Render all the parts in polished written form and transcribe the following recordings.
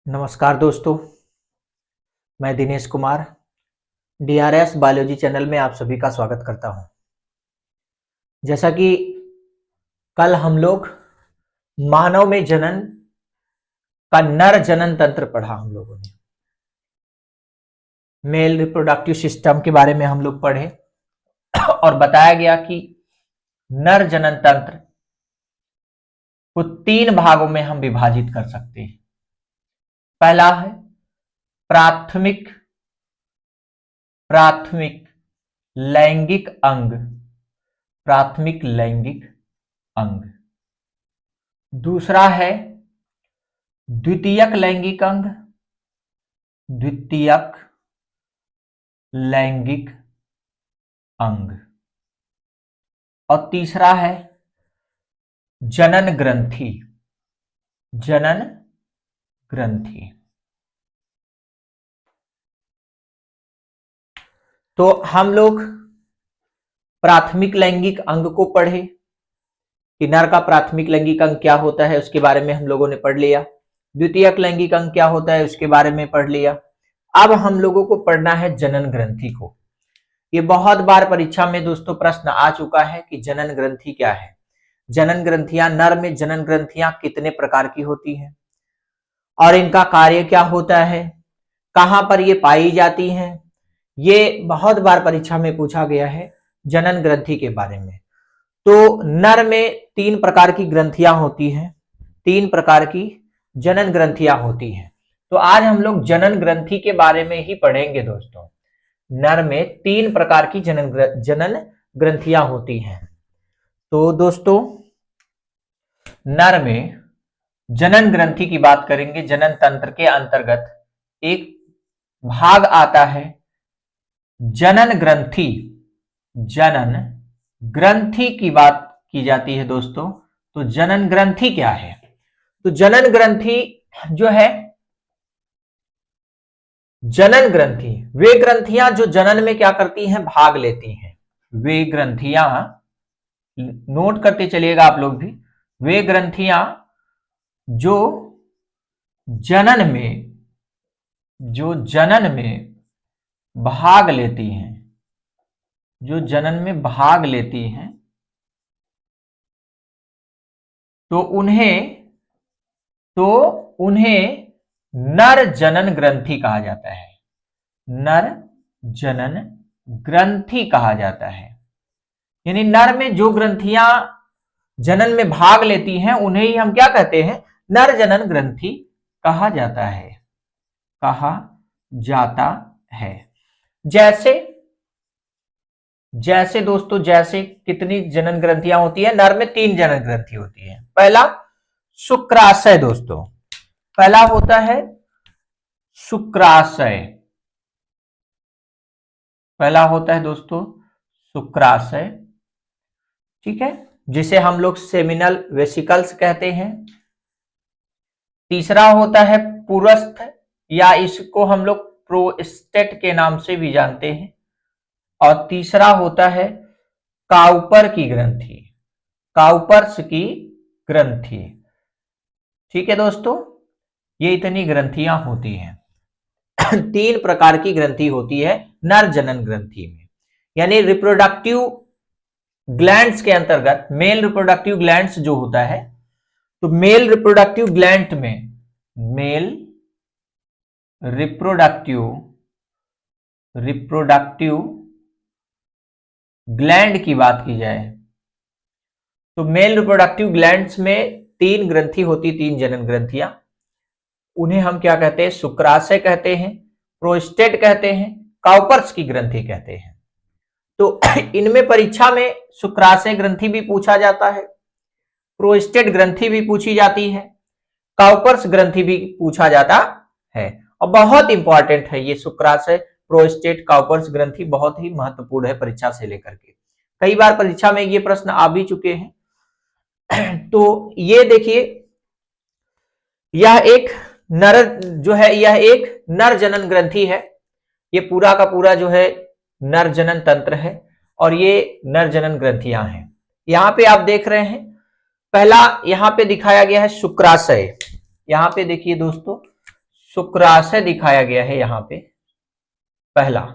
नमस्कार दोस्तों, मैं Dinesh Kumar DRS biology channel में आप सभी का स्वागत करता हूं। जैसा कि कल हम लोग मानव में जनन का नर जनन तंत्र पढ़ा, हम लोगों ने मेल रिप्रोडक्टिव सिस्टम के बारे में हम लोग पढ़े और बताया गया कि नर जनन तंत्र को 3 भागों में हम विभाजित कर सकते हैं। पहला है प्राथमिक लैंगिक अंग, प्राथमिक लैंगिक अंग। दूसरा है द्वितीयक लैंगिक अंग, द्वितीयक लैंगिक अंग। और तीसरा है जनन ग्रंथि, जनन ग्रंथि। तो हम लोग प्राथमिक लैंगिक अंग को पढ़े कि नर का प्राथमिक लैंगिक अंग क्या होता है, उसके बारे में हम लोगों ने पढ़ लिया। द्वितीयक लैंगिक अंग क्या होता है, उसके बारे में पढ़ लिया। अब हम लोगों को पढ़ना है जनन ग्रंथि को। ये बहुत बार परीक्षा में दोस्तों प्रश्न आ चुका है कि जनन ग्रंथि क्या है, जनन ग्रंथियां, नर में जनन ग्रंथियां कितने प्रकार की होती हैं और इनका कार्य क्या होता है, कहां पर ये पाई जाती हैं। ये बहुत बार परीक्षा में पूछा गया है जनन ग्रंथि के बारे में। तो नर में 3 प्रकार की ग्रंथियां होती हैं, 3 प्रकार की जनन ग्रंथियां होती हैं। तो आज हम लोग जनन ग्रंथि के बारे में ही पढ़ेंगे दोस्तों। नर में 3 प्रकार की जनन ग्रंथियां होती हैं। तो दोस्तों नर में जनन ग्रंथि की बात करेंगे। जनन तंत्र के अंतर्गत एक भाग आता है जनन ग्रंथि। जनन ग्रंथि की बात की जाती है दोस्तों। तो जनन ग्रंथि क्या है? तो जनन ग्रंथि जो है, जनन ग्रंथि वे ग्रंथियां जो जनन में क्या करती हैं, भाग लेती हैं। वे ग्रंथियां, नोट करते चलिएगा आप लोग भी, वे ग्रंथियां जो जनन में भाग लेती हैं, जो जनन में भाग लेती हैं, तो उन्हें नर जनन ग्रंथि कहा जाता है। नर जनन ग्रंथि कहा जाता है। यानी नर में जो ग्रंथियां जनन में भाग लेती हैं उन्हें ही हम क्या कहते हैं, नर जनन ग्रंथि कहा जाता है, कहा जाता है। जैसे दोस्तों, जैसे कितनी जनन ग्रंथियां होती है? नर में 3 जनन ग्रंथि होती है। पहला शुक्राशय दोस्तों, पहला होता है शुक्राशय, पहला होता है दोस्तों शुक्राशय, ठीक है, जिसे हम लोग सेमिनल वेसिकल्स कहते हैं। तीसरा होता है पुरस्थ, या इसको हम लोग प्रोस्टेट के नाम से भी जानते हैं। और तीसरा होता है काउपर की ग्रंथि, काउपर्स की ग्रंथि। ठीक है दोस्तों, ये इतनी ग्रंथियां होती हैं। 3 प्रकार की ग्रंथि होती है नर जनन ग्रंथि में। यानी रिप्रोडक्टिव ग्लैंड्स के अंतर्गत मेल रिप्रोडक्टिव ग्लैंड्स जो होता है, तो मेल रिप्रोडक्टिव ग्लैंड में, मेल रिप्रोडक्टिव ग्लैंड की बात की जाए तो मेल रिप्रोडक्टिव ग्लैंड्स में 3 ग्रंथि होती, 3 जनन ग्रंथियां। उन्हें हम क्या कहते हैं? शुक्राशय कहते हैं, प्रोस्टेट कहते हैं, काउपर्स की ग्रंथि कहते हैं। तो इनमें परीक्षा में शुक्राशय ग्रंथि भी पूछा जाता है, प्रोस्टेट ग्रंथि भी पूछी जाती है, काउपर्स ग्रंथि भी पूछा जाता है। और बहुत इंपॉर्टेंट है ये शुक्राशय, प्रोस्टेट, काउपर्स ग्रंथि, बहुत ही महत्वपूर्ण है परीक्षा से लेकर के। कई बार परीक्षा में ये प्रश्न आ भी चुके हैं। तो ये देखिए, यह एक नर जो है, यह एक नर जनन ग्रंथि है। ये पूरा का पूरा जो है नर जनन तंत्र है और ये नर जनन ग्रंथियां हैं। यहां पे आप देख रहे हैं, पहला यहां पे दिखाया गया है शुक्राशय। यहां पे देखिए दोस्तों, शुक्राशय दिखाया गया है यहां पे। पहला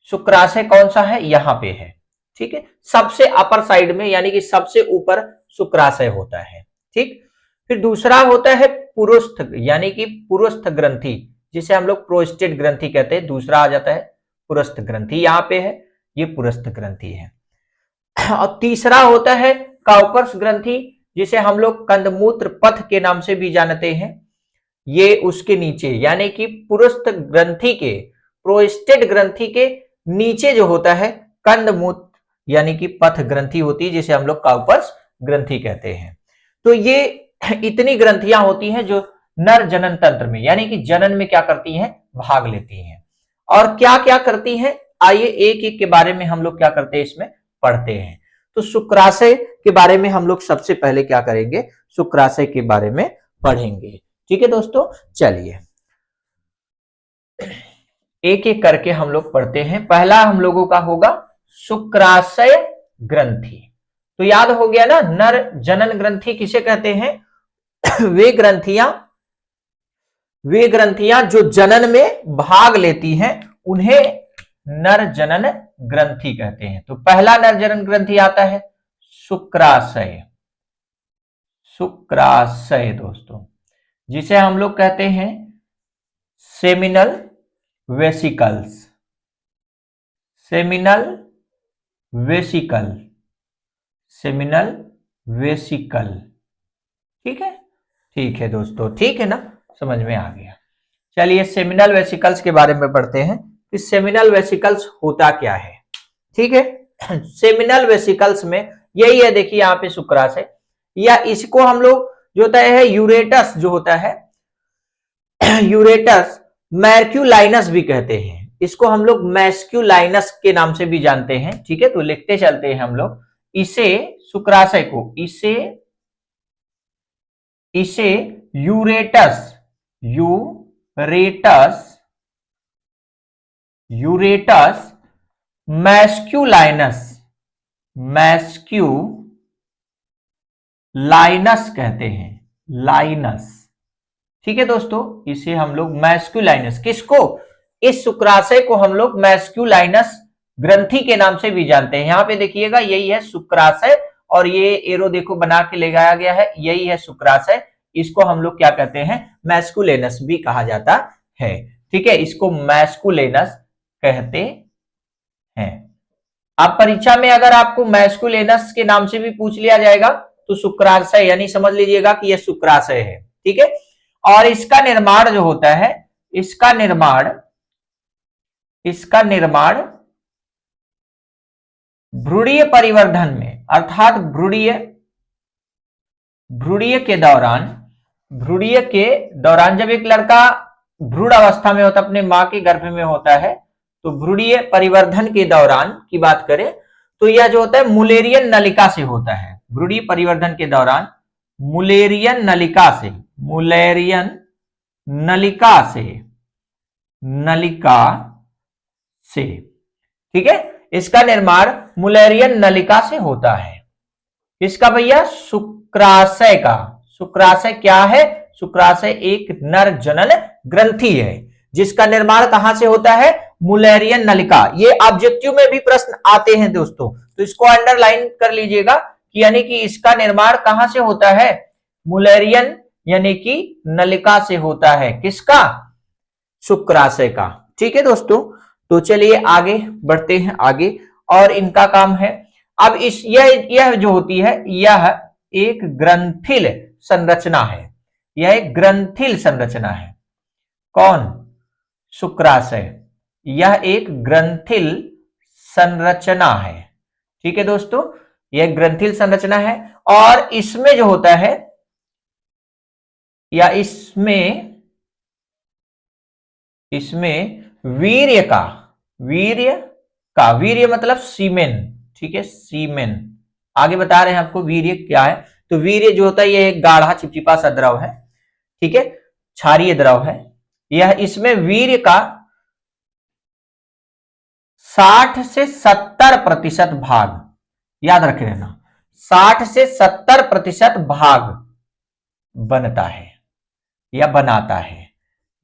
शुक्राशय कौन सा है, यहां पे है। ठीक है, सबसे अपर साइड में यानी कि सबसे ऊपर शुक्राशय होता है। ठीक, फिर दूसरा होता है पुरुस्थ यानी कि पुरुस्थ ग्रंथि, जिसे हम लोग प्रोस्टेट ग्रंथि कहते हैं। दूसरा आ जाता है पुरुस्थ ग्रंथि, यहां पे है, ये पुरुस्थ ग्रंथि है। और तीसरा होता है काउपर्स ग्रंथि, जिसे हम लोग कंदमूत्र पथ के नाम से भी जानते हैं। ये उसके नीचे यानी कि पुरुस्थ ग्रंथि के, प्रोस्टेट ग्रंथि के नीचे जो होता है कंदमूत्र यानी कि पथ ग्रंथि होती है, जिसे हम लोग काउपर्स ग्रंथि कहते हैं। तो ये इतनी ग्रंथियां होती हैं जो नर जनन तंत्र में यानी कि जनन में क्या करती हैं, भाग लेती हैं। और क्या क्या करती हैं, आइए एक एक के बारे में हम लोग क्या करते हैं, इसमें पढ़ते हैं। तो शुक्राशय के बारे में हम लोग सबसे पहले क्या करेंगे, शुक्राशय के बारे में पढ़ेंगे। ठीक है दोस्तों, चलिए एक एक करके हम लोग पढ़ते हैं। पहला हम लोगों का होगा शुक्राशय ग्रंथि। तो याद हो गया ना, नर जनन ग्रंथि किसे कहते हैं, वे ग्रंथियां जो जनन में भाग लेती हैं उन्हें नर जनन ग्रंथि कहते हैं। तो पहला नर जनन ग्रंथि आता है शुक्राशय। शुक्राशय दोस्तों, जिसे हम लोग कहते हैं seminal vesicles. Seminal vesicle, seminal vesicle. ठीक है, ठीक है दोस्तों, ठीक है ना, समझ में आ गया। चलिए सेमिनल वेसिकल्स के बारे में पढ़ते हैं कि सेमिनल वेसिकल्स होता क्या है। ठीक है, सेमिनल वेसिकल्स में यही है, देखिए यहां पे शुक्राशय, या इसको हम लोग जो होता है यूरेटस जो होता है, यूरेटस मैर्क्यूलाइनस भी कहते हैं। इसको हम लोग मैस्क्यूलाइनस के नाम से भी जानते हैं। ठीक है, तो लिखते चलते हैं हम लोग इसे, शुक्राशय को, इसे यूरेटस, यूरेटस मैस्क्यूलाइनस, मैस्क्यूलाइनस कहते हैं, लाइनस। ठीक है दोस्तों, इसे हम लोग मैस्क्यूलाइनस, किसको, इस शुक्राशय को हम लोग मैस्क्यूलाइनस ग्रंथि के नाम से भी जानते हैं। यहां पे देखिएगा यही है शुक्राशय, और ये एरो देखो बना के लगाया गया है, यही है शुक्राशय। इसको हम लोग क्या कहते हैं, मैस्कुलेनस भी कहा जाता है। ठीक है, इसको मैस्कुलेनस कहते हैं। आप परीक्षा में अगर आपको मैस्कुलेनस के नाम से भी पूछ लिया जाएगा तो शुक्राशय यानी समझ लीजिएगा कि यह शुक्राशय है। ठीक है, और इसका निर्माण जो होता है, इसका निर्माण भ्रूणीय परिवर्धन में, अर्थात भ्रूणीय के दौरान जब एक लड़का भ्रूण अवस्था में होता, अपने मां के गर्भ में होता है, तो भ्रूणीय परिवर्धन के दौरान की बात करें तो यह जो होता है मुलेरियन नलिका से होता है। भ्रूणीय परिवर्धन के दौरान मुलेरियन नलिका से, ठीक है, इसका निर्माण मुलेरियन नलिका से होता है। इसका भैया शुक्राशय का, शुक्राशय क्या है, शुक्राशय एक नर जनन ग्रंथि है जिसका निर्माण कहां से होता है, मुलेरियन नलिका। ये ऑब्जेक्टिव में भी प्रश्न आते हैं दोस्तों, तो इसको अंडरलाइन कर लीजिएगा कि यानी कि इसका निर्माण कहां से होता है, मुलेरियन यानी कि नलिका से होता है। किसका, शुक्राशय का। ठीक है दोस्तों, तो चलिए आगे बढ़ते हैं आगे, और इनका काम है अब यह जो होती है, यह एक ग्रंथिल संरचना है, यह एक ग्रंथिल संरचना है। कौन, शुक्राशय, यह एक ग्रंथिल संरचना है। ठीक है दोस्तों, यह ग्रंथिल संरचना है, और इसमें जो होता है, या इसमें वीर्य मतलब सीमेन। ठीक है, सीमेन आगे बता रहे हैं आपको वीर्य क्या है। तो वीर्य जो होता है यह एक गाढ़ा चिपचिपा सा द्रव है। ठीक है, क्षारीय द्रव है यह। इसमें वीर्य का 60 से 70% भाग, याद रखे रहना, 60 से 70% भाग बनता है या बनाता है,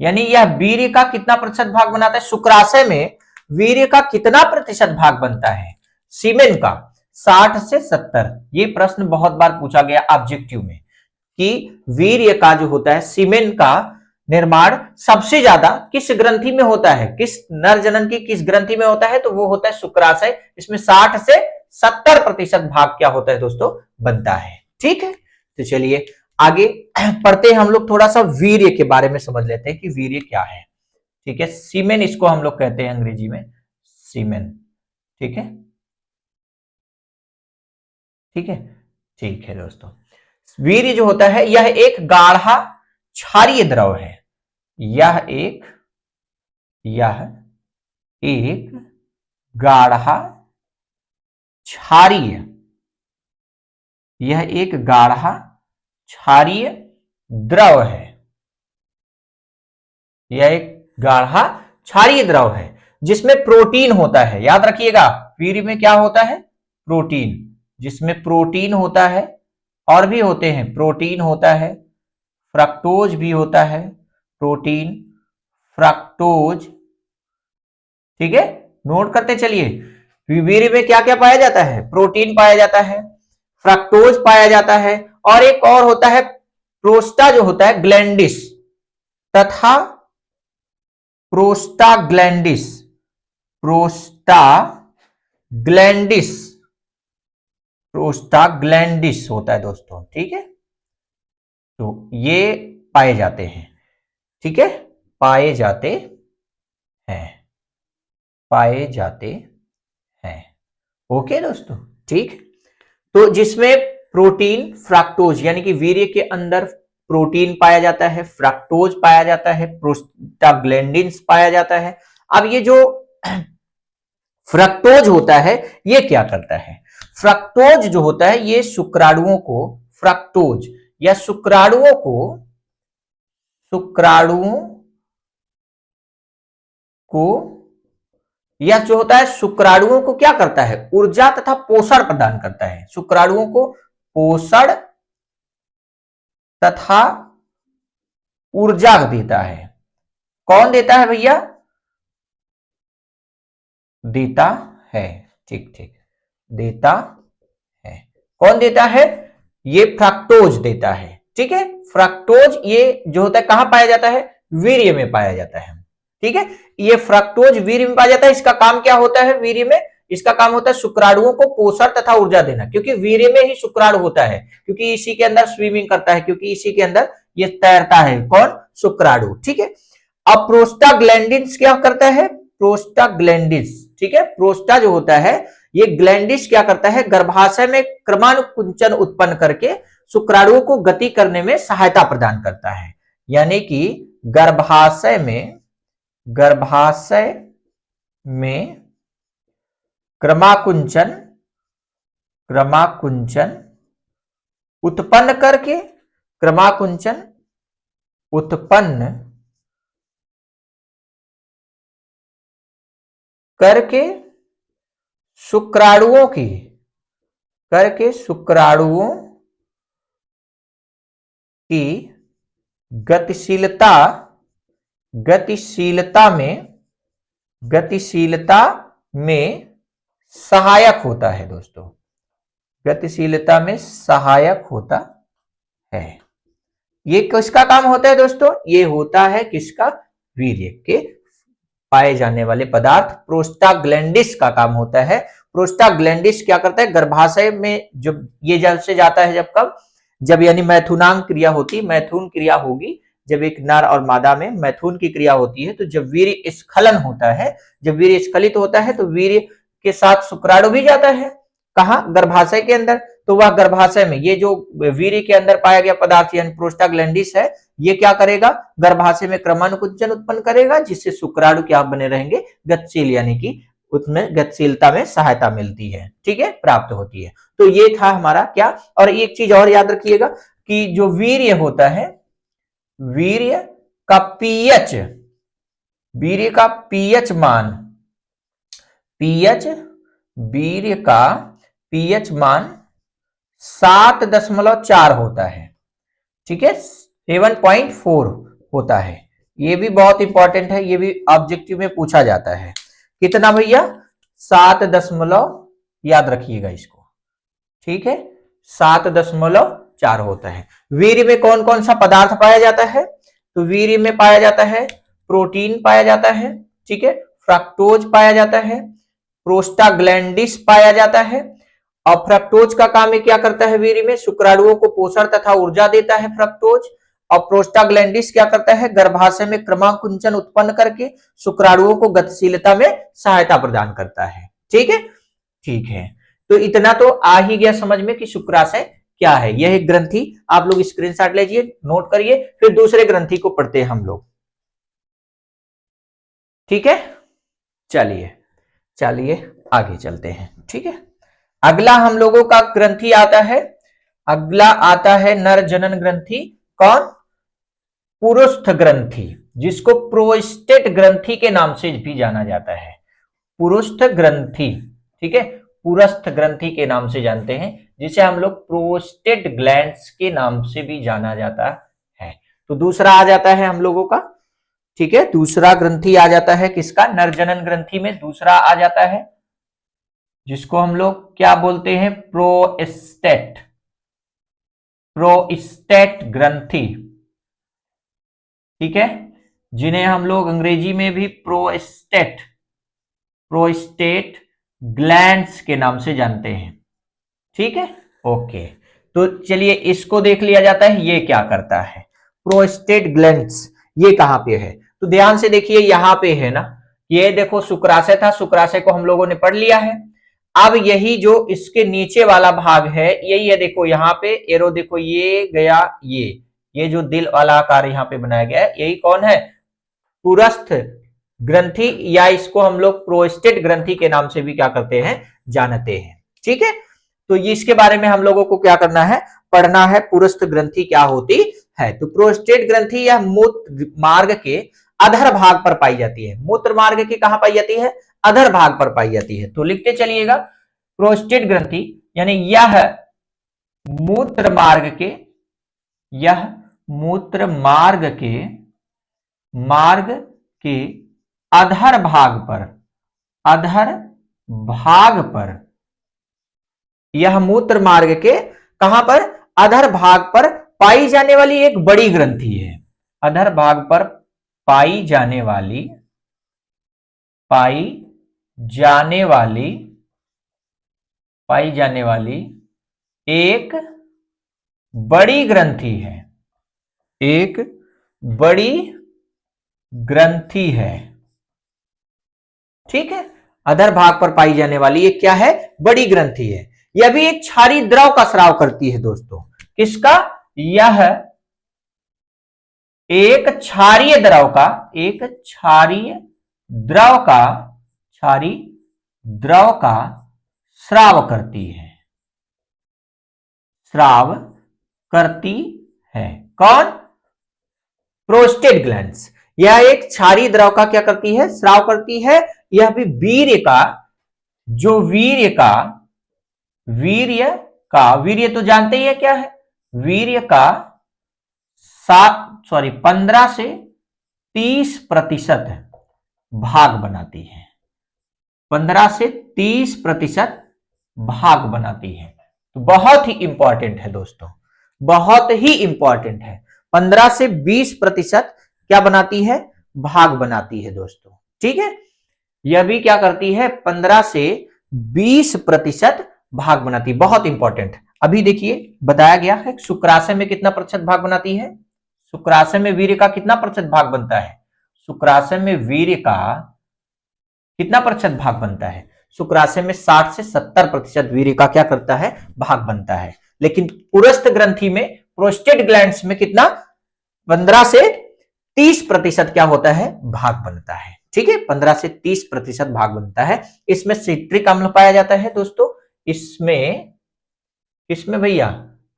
यानी यह वीर्य का कितना प्रतिशत भाग बनाता है? शुक्राशय में वीर्य का कितना प्रतिशत भाग बनता है? सीमेन का 60 से 70। ये प्रश्न बहुत बार पूछा गया ऑब्जेक्टिव में कि वीर्य का जो होता है, सीमेन का निर्माण सबसे ज्यादा किस ग्रंथि में होता है, किस नर जनन की किस ग्रंथि में होता है? तो वो होता है शुक्राशय। इसमें 60 से 70% भाग क्या होता है दोस्तों? बनता है। ठीक है, तो चलिए आगे पढ़ते हैं हम लोग, थोड़ा सा वीर्य के बारे में समझ लेते हैं कि वीर्य क्या है। ठीक है, सीमेन इसको हम लोग कहते हैं अंग्रेजी में, सीमेन। ठीक है, ठीक है, ठीक है दोस्तों। वीर्य जो होता है यह एक गाढ़ा क्षारीय द्रव है। यह एक गाढ़ा क्षारीय, यह एक गाढ़ा क्षारीय द्रव है। यह एक गाढ़ा क्षारीय द्रव है जिसमें प्रोटीन होता है। याद रखिएगा, वीर्य में क्या होता है? प्रोटीन, जिसमें प्रोटीन होता है और भी होते हैं, प्रोटीन होता है, फ्रक्टोज भी होता है, प्रोटीन, फ्रक्टोज। ठीक है, नोट करते चलिए। वीर्य में क्या क्या पाया जाता है? प्रोटीन पाया जाता है, फ्रक्टोज पाया जाता है, और एक और होता है प्रोस्टा जो होता है ग्लैंडिस तथा प्रोस्टाग्लैंडिस, प्रोस्टाग्लैंडिस, प्रोस्टाग्लैंडिस होता है दोस्तों। ठीक है, तो ये पाए जाते हैं। ठीक है, पाए जाते हैं, पाए जाते हैं। ओके दोस्तों, ठीक। तो जिसमें प्रोटीन, फ्रक्टोज, यानी कि वीर्य के अंदर प्रोटीन पाया जाता है, फ्रक्टोज पाया जाता है, प्रोस्टाग्लैंडिन्स पाया जाता है। अब ये जो फ्रक्टोज होता है ये क्या करता है? फ्रक्टोज जो होता है ये शुक्राणुओं को, फ्रक्टोज या शुक्राणुओं को यह जो होता है शुक्राणुओं को क्या करता है? ऊर्जा तथा पोषण प्रदान करता है। शुक्राणुओं को पोषण तथा ऊर्जा देता है। कौन देता है भैया? देता है, ठीक ठीक, देता है। कौन देता है? ये फ्रक्टोज देता है। ठीक है, फ्रक्टोज ये जो होता है कहां पाया जाता है? वीर्य में पाया जाता है। ठीक है, ये फ्रक्टोज वीर्य में पाया जाता है। इसका काम क्या होता है वीर्य में? इसका काम होता है शुक्राणुओं को पोषण तथा ऊर्जा देना, क्योंकि वीर्य में ही शुक्राणु होता है, क्योंकि इसी के अंदर स्विमिंग करता है, क्योंकि इसी के अंदर ये तैरता है। कौन? शुक्राणु। ठीक है, अब प्रोस्टाग्लैंडिन्स क्या करता है? प्रोस्टाग्लैंडिन्स, ठीक है, प्रोस्टा जो होता है ये ग्लैंडिस क्या करता है? गर्भाशय में क्रमानुकुंचन उत्पन्न करके शुक्राणुओं को गति करने में सहायता प्रदान करता है। यानी कि गर्भाशय में क्रमाकुंचन उत्पन्न करके, क्रमाकुंचन उत्पन्न करके शुक्राणुओं की गतिशीलता में सहायक होता है दोस्तों। गतिशीलता में सहायक होता है। ये किसका काम होता है दोस्तों? ये होता है किसका? वीर्य के पाए जाने वाले पदार्थ प्रोस्टाग्लैंडिस का काम होता है। प्रोस्टाग्लैंडिस क्या करता है? गर्भाशय में जब ये जल से जाता है, जब यानी मैथुनांग क्रिया होती, मैथुन क्रिया होगी, जब एक नर और मादा में मैथुन की क्रिया होती है, तो जब वीर्य स्खलन होता है, जब वीर्य स्खलित होता है तो वीर्य के साथ शुक्राणु भी जाता है। कहां? गर्भाशय के अंदर। तो वह गर्भाशय में ये जो वीर्य के अंदर पाया गया पदार्थ यानी प्रोस्टाग्लैंडिस है, ये क्या करेगा? गर्भाशय में क्रमानुकुंचन उत्पन्न करेगा, जिससे शुक्राणु क्या बने रहेंगे? गतिशील, यानी कि उसमें गतिशीलता में सहायता मिलती है। ठीक है, प्राप्त होती है। तो ये था हमारा क्या। और एक चीज और याद रखिएगा कि जो वीर्य होता है, वीर्य का पीएच, वीर्य का पीएच मान, वीर्य का पीएच मान 7.4 होता है। ठीक है, 7.4 होता है। ये भी बहुत इंपॉर्टेंट है, ये भी ऑब्जेक्टिव में पूछा जाता है। कितना भैया? 7 याद रखिएगा इसको, ठीक है, 7.4 होता है। वीर्य में कौन कौन सा पदार्थ पाया जाता है? तो वीर्य में पाया जाता है प्रोटीन पाया जाता है, ठीक है, फ्रक्टोज पाया जाता है, प्रोस्टाग्लैंडिस पाया जाता है। और फ्रक्टोज का काम क्या करता है? वीर्य में शुक्राणुओं को पोषण तथा ऊर्जा देता है फ्रक्टोज। और प्रोस्टाग्लैंडिस क्या करता है? गर्भाशय में क्रमांकुंचन उत्पन्न करके शुक्राणुओं को गतिशीलता में सहायता प्रदान करता है। ठीक है, ठीक है। तो इतना तो आ ही गया समझ में कि शुक्राशय क्या है। यह एक ग्रंथि, आप लोग स्क्रीनशॉट लीजिए, नोट करिए, फिर दूसरे ग्रंथि को पढ़ते हैं हम लोग। ठीक है, चलिए चलिए आगे चलते हैं। ठीक है, अगला हम लोगों का ग्रंथि आता है, अगला आता है नर जनन ग्रंथि। कौन? पुरुस्थ ग्रंथि, जिसको प्रोस्टेट ग्रंथि के नाम से भी जाना जाता है। पुरुस्थ ग्रंथि, ठीक है, पुरस्थ ग्रंथि के नाम से जानते हैं, जिसे हम लोग प्रोस्टेट ग्लैंड्स के नाम से भी जाना जाता है। तो दूसरा आ जाता है हम लोगों का, ठीक है, दूसरा ग्रंथि आ जाता है किसका? नरजनन ग्रंथि में दूसरा आ जाता है, जिसको हम लोग क्या बोलते हैं? प्रोस्टेट, प्रोस्टेट ग्रंथि, ठीक है, जिन्हें हम लोग अंग्रेजी में भी प्रोस्टेट, प्रोस्टेट ग्लैंड्स के नाम से जानते हैं। ठीक है, ओके। तो चलिए इसको देख लिया जाता है, ये क्या करता है? प्रोस्टेट ग्लैंड्स ये कहां पे है? तो ध्यान से देखिए, यहां पे है ना, ये देखो शुक्राशय था, शुक्राशय को हम लोगों ने पढ़ लिया है। अब यही जो इसके नीचे वाला भाग है, यही है, देखो यहां पे एरो, देखो ये गया, ये जो दिल वाला आकार यहां पे बनाया गया है, यही कौन है? पुरस्थ ग्रंथि, या इसको हम लोग प्रोस्टेट ग्रंथि के नाम से भी क्या करते हैं? जानते हैं। ठीक है, तो इसके बारे में हम लोगों को क्या करना है? पढ़ना है, पुरस्थ ग्रंथि क्या होती है। तो प्रोस्टेट ग्रंथि यह मूत्र मार्ग के अधर भाग पर पाई जाती है। मूत्र मार्ग की कहां पाई जाती है? अधर भाग पर पाई जाती है। तो लिखते चलिएगा, प्रोस्टेट ग्रंथि यानी यह मूत्र मार्ग के, यह मूत्र मार्ग के अधर भाग पर, अधर भाग पर, यह मूत्र मार्ग के कहां पर? अधर भाग पर पाई जाने वाली एक बड़ी ग्रंथि है। अधर भाग पर पाई जाने वाली एक बड़ी ग्रंथि है, एक बड़ी ग्रंथि है। ठीक है, अधर भाग पर पाई जाने वाली ये क्या है? बड़ी ग्रंथि है। यह भी एक क्षारीय द्रव का स्राव करती है दोस्तों। किसका? यह एक क्षारीय द्रव का, एक क्षारीय द्रव का स्राव करती है, स्राव करती है। कौन? Prostate glands. यह एक क्षारीय द्रव का क्या करती है? स्राव करती है। यह भी वीर्य का, जो वीर्य तो जानते ही है क्या है? वीर्य का 15 से 30% भाग बनाती है। 15 से 30% भाग बनाती है। तो बहुत ही इंपॉर्टेंट है दोस्तों, बहुत ही इंपॉर्टेंट है। 15 से 20% क्या बनाती है? भाग बनाती है दोस्तों। ठीक है, यह भी क्या करती है? 15 से 20% भाग बनाती है। बहुत इंपॉर्टेंट। अभी देखिए बताया गया है शुक्राशय में कितना प्रतिशत भाग बनाती है? शुक्राशय में वीर्य का कितना प्रतिशत भाग बनता है? शुक्राशय में वीर्य का कितना प्रतिशत भाग बनता है? शुक्राशय में 60 से 70% वीर्य का क्या करता है? भाग बनता है। लेकिन पुरस्थ ग्रंथि में, प्रोस्टेट ग्लैंड्स में कितना? 15 से 30% क्या होता है? भाग बनता है। ठीक है, 15 से 30% भाग बनता है। इसमें सिट्रिक अम्ल पाया जाता है दोस्तों। इसमें भैया,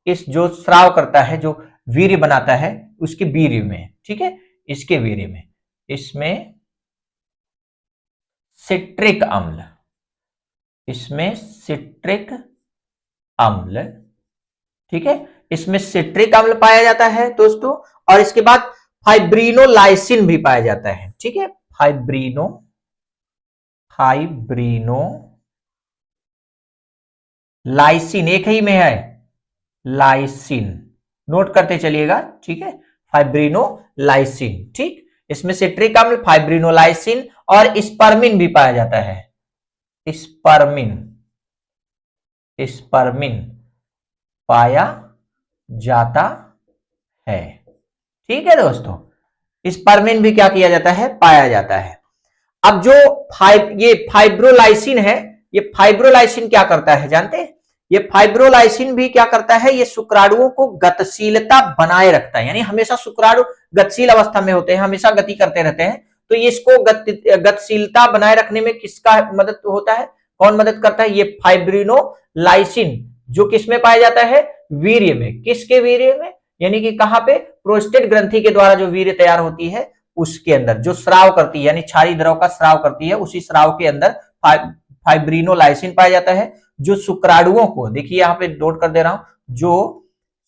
इस जो स्राव करता है, जो वीर्य बनाता है, उसके वीर्य में, ठीक है, इसके वीर्य में, इसमें सिट्रिक अम्ल, इसमें सिट्रिक अम्ल, ठीक है, इसमें सिट्रिक अम्ल पाया जाता है दोस्तों। और इसके बाद फाइब्रिनोलाइसिन भी पाया जाता है। ठीक है, फाइब्रिनोलाइसिन एक ही में है, लाइसिन नोट करते चलिएगा। ठीक है, फाइब्रिनोलाइसिन। ठीक, इसमें सिट्रिक अम्ल, फाइब्रिनोलाइसिन और स्पर्मिन भी पाया जाता है। स्पर्मिन पाया जाता है। ठीक है दोस्तों, स्पर्मिन भी क्या किया जाता है, पाया जाता है। अब जो ये फाइब्रोलाइसिन है, ये फाइब्रोलाइसिन क्या करता है जानते हैं? ये फाइब्रोलाइसिन भी क्या करता है, ये शुक्राणुओं को गतिशीलता बनाए रखता है। यानी हमेशा शुक्राणु गतिशील अवस्था में होते हैं, हमेशा गति करते रहते हैं। तो ये इसको गतिशीलता बनाए रखने में किसका मदद होता है, कौन मदद करता है? ये फाइब्रिनोलाइसिन, जो किसमें पाया जाता है? वीर्य में। किसके वीर्य में? यानी कि कहां पे? प्रोस्टेट ग्रंथि के द्वारा जो वीर्य तैयार होती है उसके अंदर, जो स्राव करती है, यानी क्षारीय द्रव का स्राव करती है, उसी स्राव के अंदर फाइब्रिनोलाइसिन पाया जाता है, जो शुक्राणुओं को, देखिए यहां पे नोट कर दे रहा हूं, जो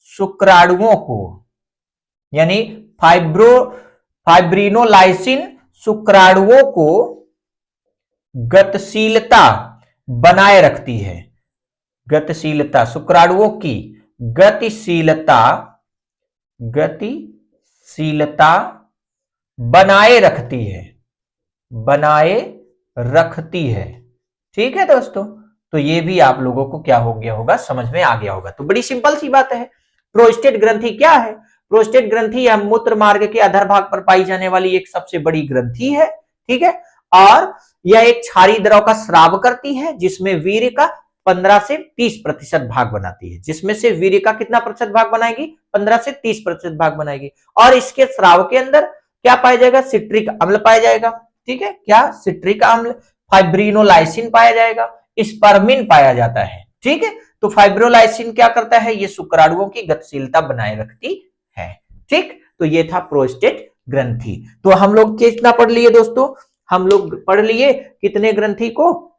शुक्राणुओं को, यानी फाइब्रिनोलाइसिन शुक्राणुओं को गतिशीलता बनाए रखती है। गतिशीलता, शुक्राणुओं की गतिशीलता बनाए रखती है। ठीक है दोस्तों, तो ये भी आप लोगों को क्या हो गया होगा, समझ में आ गया होगा। तो बड़ी सिंपल सी बात है। प्रोस्टेट ग्रंथि क्या है? प्रोस्टेट ग्रंथि यह मूत्र मार्ग के अधर भाग पर पाई जाने वाली एक सबसे बड़ी ग्रंथि है। ठीक है, और यह एक क्षारीय द्रव का स्राव करती है, जिसमें वीर्य का 15 से 30% भाग बनाती है। जिसमें से वीर्य का कितना प्रतिशत भाग बनाएगी? 15 से 30% भाग बनाएगी। और इसके स्राव के अंदर क्या पाया जाएगा? सिट्रिक अम्ल पाया जाएगा। ठीक है, क्या? सिट्रिक अम्ल, फाइब्रिनोलाइसिन पाया जाएगा, स्पर्मिन पाया जाता है। ठीक है, तो फाइब्रोलाइसिन क्या करता है? ये शुक्राणुओं की गतिशीलता बनाए रखती है। ठीक, तो ये था प्रोस्टेट ग्रंथि। तो हम लोग कितना पढ़ लिए दोस्तों? हम लोग पढ़ लिए कितने ग्रंथि को?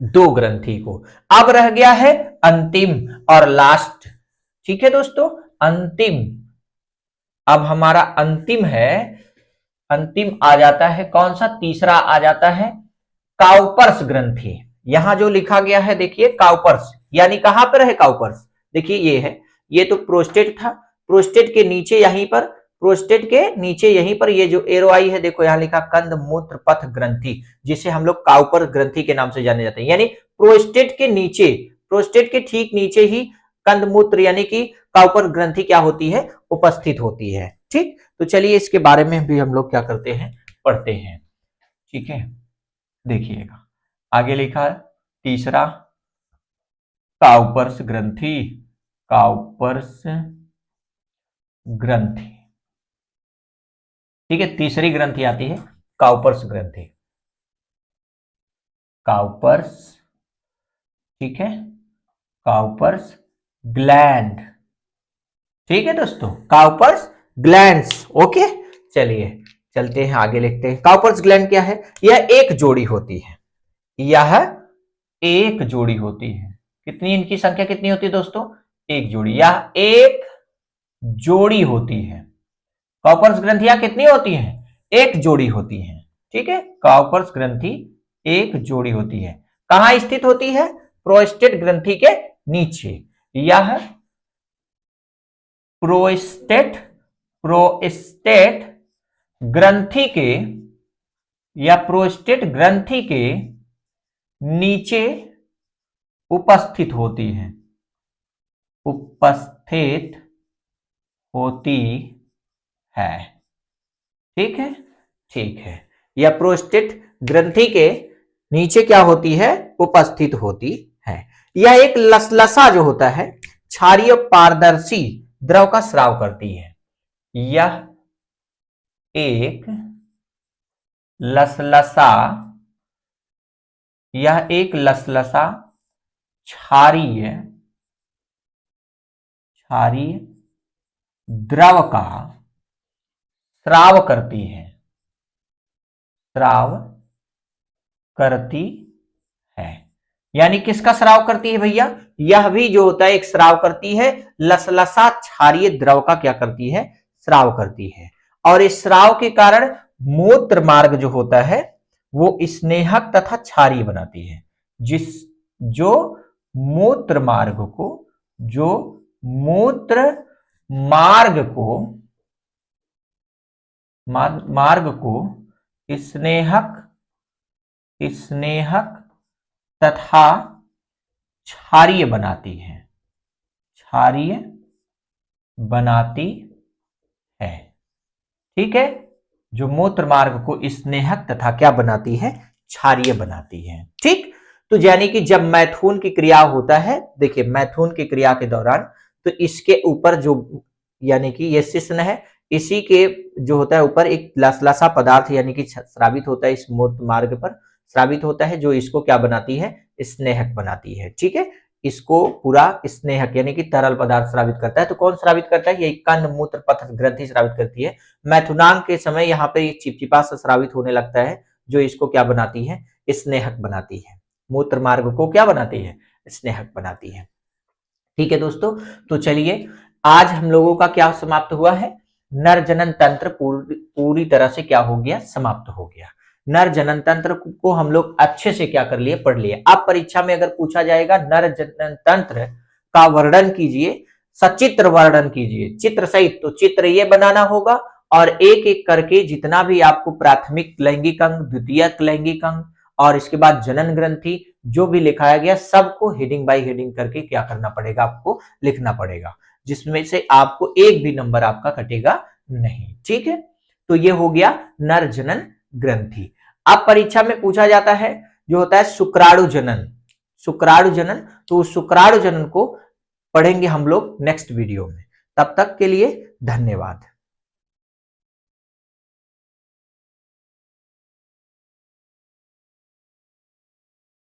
2 ग्रंथि को। अब रह गया है अंतिम और लास्ट। ठीक है दोस्तों, अंतिम। अब हमारा अंतिम है, अंतिम आ जाता है कौन सा? तीसरा आ जाता है काउपर्स ग्रंथि। यहां जो लिखा गया है देखिए, काउपर्स, यानी कहां पर है काउपर्स? देखिए ये है, ये तो प्रोस्टेट था, प्रोस्टेट के नीचे यहीं पर, प्रोस्टेट के नीचे यहीं पर ये जो एरो आई है, देखो यहां लिखा कंद मूत्र पथ ग्रंथि, जिसे हम लोग काउपर ग्रंथि के नाम से जाने जाते हैं। यानी प्रोस्टेट के नीचे, प्रोस्टेट के ठीक नीचे ही कंद मूत्र यानी कि काउपर ग्रंथि क्या होती है? उपस्थित होती है। ठीक, तो चलिए इसके बारे में भी हम लोग क्या करते हैं, पढ़ते हैं। ठीक है, देखिएगा आगे लिखा है तीसरा काउपर्स ग्रंथि। काउपर्स ग्रंथि, ठीक है, तीसरी ग्रंथि आती है काउपर्स ग्रंथि। काउपर्स, ठीक है, काउपर्स ग्लैंड। ठीक है दोस्तों, काउपर्स ग्लैंड्स। ओके, चलिए चलते हैं आगे, लिखते हैं काउपर्स ग्लैंड क्या है? यह एक जोड़ी होती है, यह एक जोड़ी होती है। कितनी, इनकी संख्या कितनी होती है दोस्तों? एक जोड़ी। यह एक जोड़ी होती है। काउपर्स ग्रंथियां कितनी होती हैं? एक जोड़ी होती हैं। ठीक है, काउपर्स ग्रंथि एक जोड़ी होती है। कहां स्थित होती है? प्रोस्टेट ग्रंथि के नीचे। यह प्रोस्टेट ग्रंथि के, या प्रोस्टेट ग्रंथि के नीचे उपस्थित होती है, उपस्थित होती है। ठीक है, ठीक है, यह प्रोस्टेट ग्रंथि के नीचे क्या होती है? उपस्थित होती है। यह एक लसलसा जो होता है, क्षारीय पारदर्शी द्रव का स्राव करती है। यह एक लसलसा, यह एक लसलसा क्षारीय द्रव का स्राव करती है, स्राव करती है। यानी किसका स्राव करती है भैया? यह भी जो होता है एक स्राव करती है, लसलसा क्षारीय द्रव का क्या करती है? स्राव करती है। और इस स्राव के कारण मूत्र मार्ग जो होता है वो स्नेहक तथा क्षारीय बनाती है। जो मूत्र मार्ग को जो मूत्र मार्ग को स्नेहक तथा क्षारीय बनाती है, ठीक है। जो मूत्र मार्ग को स्नेहक तथा क्या बनाती है, क्षारीय बनाती है, ठीक। तो यानी कि जब मैथुन की क्रिया होता है, देखिए मैथुन की क्रिया के दौरान तो इसके ऊपर जो यानी कि ये शिश्न है, इसी के जो होता है ऊपर एक लसलसा पदार्थ यानी कि स्रावित होता है, इस मूत्र मार्ग पर स्रावित होता है, जो इसको क्या बनाती है, स्नेहक बनाती है, ठीक है। इसको पूरा स्नेहक यानी कि तरल पदार्थ स्रावित करता है। तो कौन स्रावित करता है, ये कंद मूत्र पथ ग्रंथि स्रावित करती है। मैथुनांग के समय यहाँ पे ये चिपचिपा सा स्रावित होने लगता है, जो इसको क्या बनाती है, स्नेहक बनाती है। मूत्र मार्ग को क्या बनाती है, स्नेहक बनाती है, ठीक है दोस्तों। तो चलिए आज हम लोगों का क्या समाप्त हुआ है, नर जनन तंत्र पूरी तरह से क्या हो गया, समाप्त हो गया। नर जनन तंत्र को हम लोग अच्छे से क्या कर लिए, पढ़ लिए। अब परीक्षा में अगर पूछा जाएगा नर जनन तंत्र का वर्णन कीजिए, सचित्र वर्णन कीजिए चित्र सहित, तो चित्र ये बनाना होगा और एक एक करके जितना भी आपको प्राथमिक लैंगिक अंग, द्वितीयक लैंगिक अंग और इसके बाद जनन ग्रंथि जो भी लिखाया गया सबको हेडिंग बाय हेडिंग करके क्या करना पड़ेगा, आपको लिखना पड़ेगा, जिसमें से आपको एक भी नंबर आपका कटेगा नहीं, ठीक है। तो ये हो गया नर जनन ग्रंथि। अब परीक्षा में पूछा जाता है जो होता है शुक्राणु जनन, तो शुक्राणु जनन को पढ़ेंगे हम लोग नेक्स्ट वीडियो में। तब तक के लिए धन्यवाद।